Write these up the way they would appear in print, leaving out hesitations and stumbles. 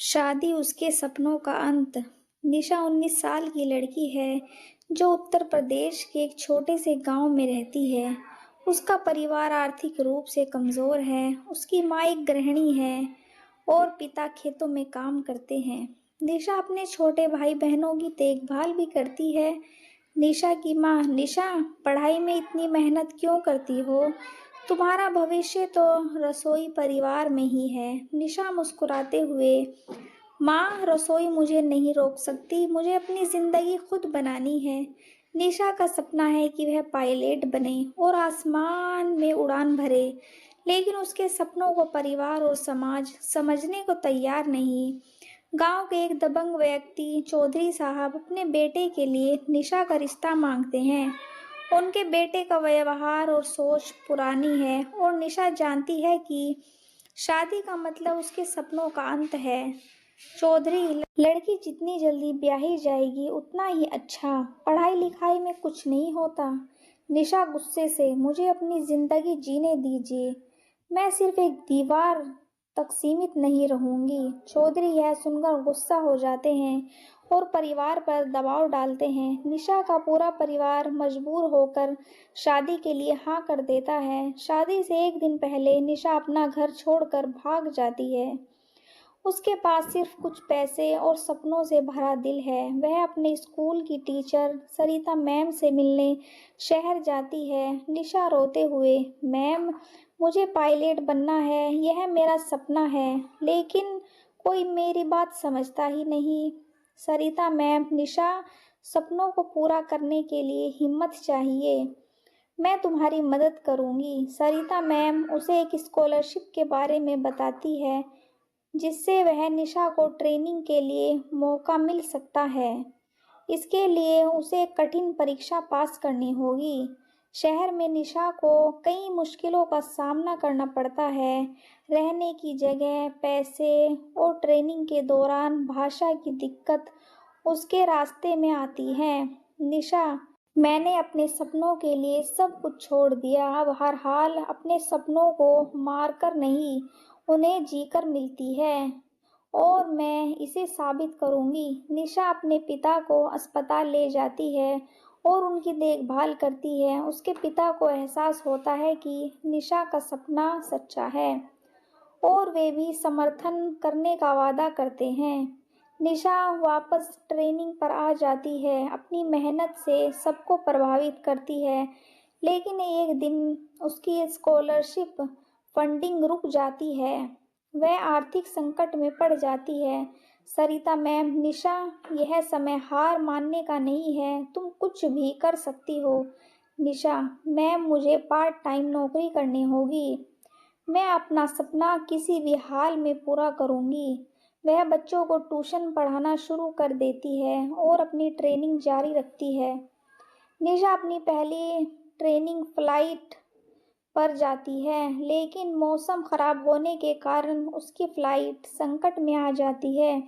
शादी उसके सपनों का अंत। निशा 19 साल की लड़की है जो उत्तर प्रदेश के एक छोटे से गांव में रहती है। उसका परिवार आर्थिक रूप से कमजोर है। उसकी माँ एक गृहिणी है और पिता खेतों में काम करते हैं। निशा अपने छोटे भाई बहनों की देखभाल भी करती है। निशा की माँ: निशा, पढ़ाई में इतनी मेहनत क्यों करती हो? तुम्हारा भविष्य तो रसोई परिवार में ही है। निशा मुस्कुराते हुए: माँ, रसोई मुझे नहीं रोक सकती, मुझे अपनी जिंदगी खुद बनानी है। निशा का सपना है कि वह पायलट बने और आसमान में उड़ान भरे, लेकिन उसके सपनों को परिवार और समाज समझने को तैयार नहीं। गांव के एक दबंग व्यक्ति चौधरी साहब अपने बेटे के लिए निशा का रिश्ता मांगते हैं। उनके बेटे का व्यवहार और सोच पुरानी है और निशा जानती है कि शादी का मतलब उसके सपनों का अंत है। चौधरी: लड़की जितनी जल्दी ब्याही जाएगी उतना ही अच्छा, पढ़ाई लिखाई में कुछ नहीं होता। निशा गुस्से से: मुझे अपनी जिंदगी जीने दीजिए, मैं सिर्फ एक दीवार तक सीमित नहीं रहूंगी। चौधरी यह सुनकर गुस्सा हो जाते हैं और परिवार पर दबाव डालते हैं। निशा का पूरा परिवार मजबूर होकर शादी के लिए हाँ कर देता है। शादी से एक दिन पहले निशा अपना घर छोड़कर भाग जाती है। उसके पास सिर्फ कुछ पैसे और सपनों से भरा दिल है। वह अपने स्कूल की टीचर सरिता मैम से मिलने शहर जाती है। निशा रोते हुए: मैम, मुझे पायलट बनना है, यह मेरा सपना है, लेकिन कोई मेरी बात समझता ही नहीं। सरिता मैम: निशा, सपनों को पूरा करने के लिए हिम्मत चाहिए, मैं तुम्हारी मदद करूंगी। सरिता मैम उसे एक स्कॉलरशिप के बारे में बताती है जिससे वह निशा को ट्रेनिंग के लिए मौका मिल सकता है। इसके लिए उसे एक कठिन परीक्षा पास करनी होगी। शहर में निशा को कई मुश्किलों का सामना करना पड़ता है। रहने की जगह, पैसे और ट्रेनिंग के दौरान भाषा की दिक्कत उसके रास्ते में आती है। निशा: मैंने अपने सपनों के लिए सब कुछ छोड़ दिया। अब हर हाल अपने सपनों को मारकर नहीं, उन्हें जीकर मिलती है और मैं इसे साबित करूंगी। निशा अपने पिता को अस्पताल ले जाती है और उनकी देखभाल करती है। उसके पिता को एहसास होता है कि निशा का सपना सच्चा है और वे भी समर्थन करने का वादा करते हैं। निशा वापस ट्रेनिंग पर आ जाती है, अपनी मेहनत से सबको प्रभावित करती है, लेकिन एक दिन उसकी स्कॉलरशिप फंडिंग रुक जाती है। वह आर्थिक संकट में पड़ जाती है। सरिता मैम: निशा, यह समय हार मानने का नहीं है, तुम कुछ भी कर सकती हो। निशा: मैम, मुझे पार्ट टाइम नौकरी करनी होगी, मैं अपना सपना किसी भी हाल में पूरा करूंगी। वह बच्चों को ट्यूशन पढ़ाना शुरू कर देती है और अपनी ट्रेनिंग जारी रखती है। निशा अपनी पहली ट्रेनिंग फ्लाइट पर जाती है, लेकिन मौसम खराब होने के कारण उसकी फ्लाइट संकट में आ जाती है।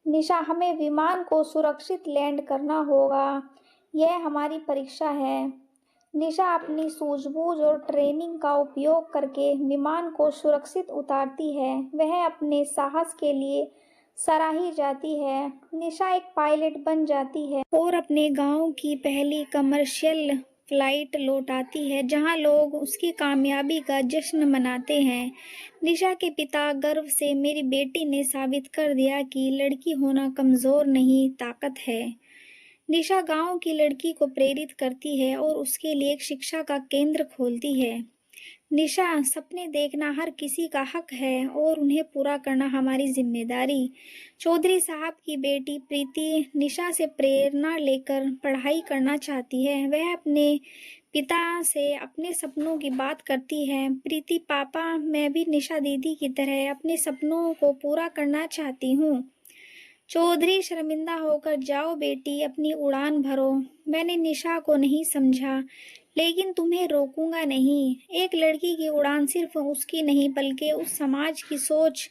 निशा: हमें विमान को सुरक्षित लैंड करना होगा, यह हमारी परीक्षा है। निशा अपनी सूझबूझ और ट्रेनिंग का उपयोग करके विमान को सुरक्षित उतारती है। वह अपने साहस के लिए सराही जाती है। निशा एक पायलट बन जाती है और अपने गांव की पहली कमर्शियल फ्लाइट लौटाती है, जहां लोग उसकी कामयाबी का जश्न मनाते हैं। निशा के पिता गर्व से: मेरी बेटी ने साबित कर दिया कि लड़की होना कमजोर नहीं, ताकत है। निशा गांव की लड़की को प्रेरित करती है और उसके लिए एक शिक्षा का केंद्र खोलती है। निशा: सपने देखना हर किसी का हक है और उन्हें पूरा करना हमारी जिम्मेदारी। चौधरी साहब की बेटी प्रीति निशा से प्रेरणा लेकर पढ़ाई करना चाहती है। वह अपने पिता से अपने सपनों की बात करती है। प्रीति: पापा, मैं भी निशा दीदी की तरह अपने सपनों को पूरा करना चाहती हूँ। चौधरी शर्मिंदा होकर: जाओ बेटी, अपनी उड़ान भरो। मैंने निशा को नहीं समझा, लेकिन तुम्हें रोकूंगा नहीं। एक लड़की की उड़ान सिर्फ उसकी नहीं बल्कि उस समाज की सोच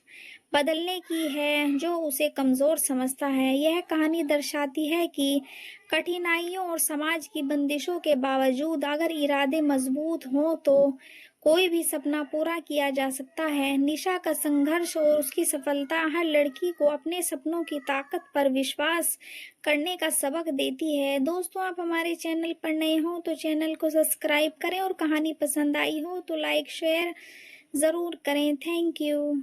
बदलने की है जो उसे कमजोर समझता है। यह कहानी दर्शाती है कि कठिनाइयों और समाज की बंदिशों के बावजूद अगर इरादे मजबूत हों तो कोई भी सपना पूरा किया जा सकता है। निशा का संघर्ष और उसकी सफलता हर लड़की को अपने सपनों की ताकत पर विश्वास करने का सबक देती है। दोस्तों, आप हमारे चैनल पर नए हो तो चैनल को सब्सक्राइब करें और कहानी पसंद आई हो तो लाइक शेयर ज़रूर करें। Thank you.